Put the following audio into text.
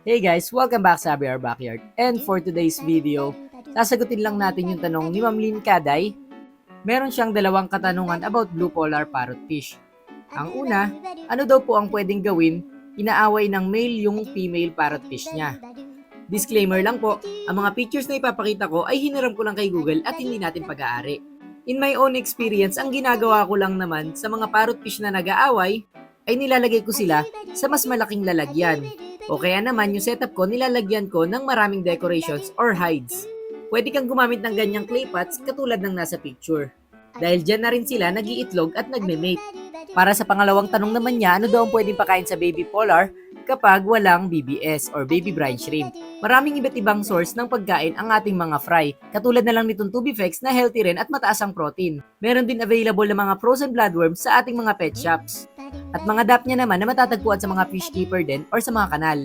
Hey guys, welcome back sa BR Backyard. And for today's video, sasagutin lang natin yung tanong ni Ma'am Lynn Kaday. Meron siyang dalawang katanungan about blue polar parrotfish. Ang una, ano daw po ang pwedeng gawin? Inaaway ng male yung female parrotfish niya. Disclaimer lang po, ang mga pictures na ipapakita ko ay hiniram ko lang kay Google at hindi natin pag-aari. In my own experience, ang ginagawa ko lang naman sa mga parrotfish na nag-aaway ay nilalagay ko sila sa mas malaking lalagyan. O kaya naman yung setup ko nilalagyan ko ng maraming decorations or hides. Pwede kang gumamit ng ganyang clay pots katulad ng nasa picture. Dahil dyan na rin sila nag-iitlog at nagme-mate. Para sa pangalawang tanong naman niya, ano daw ang pwedeng pakain sa baby polar kapag walang BBS or baby brine shrimp? Maraming iba't ibang source ng pagkain ang ating mga fry. Katulad na lang nitong Tubifex na healthy rin at mataas ang protein. Meron din available na mga frozen bloodworms sa ating mga pet shops. At mga dap niya naman na matatagpuan sa mga fish keeper din or sa mga kanal.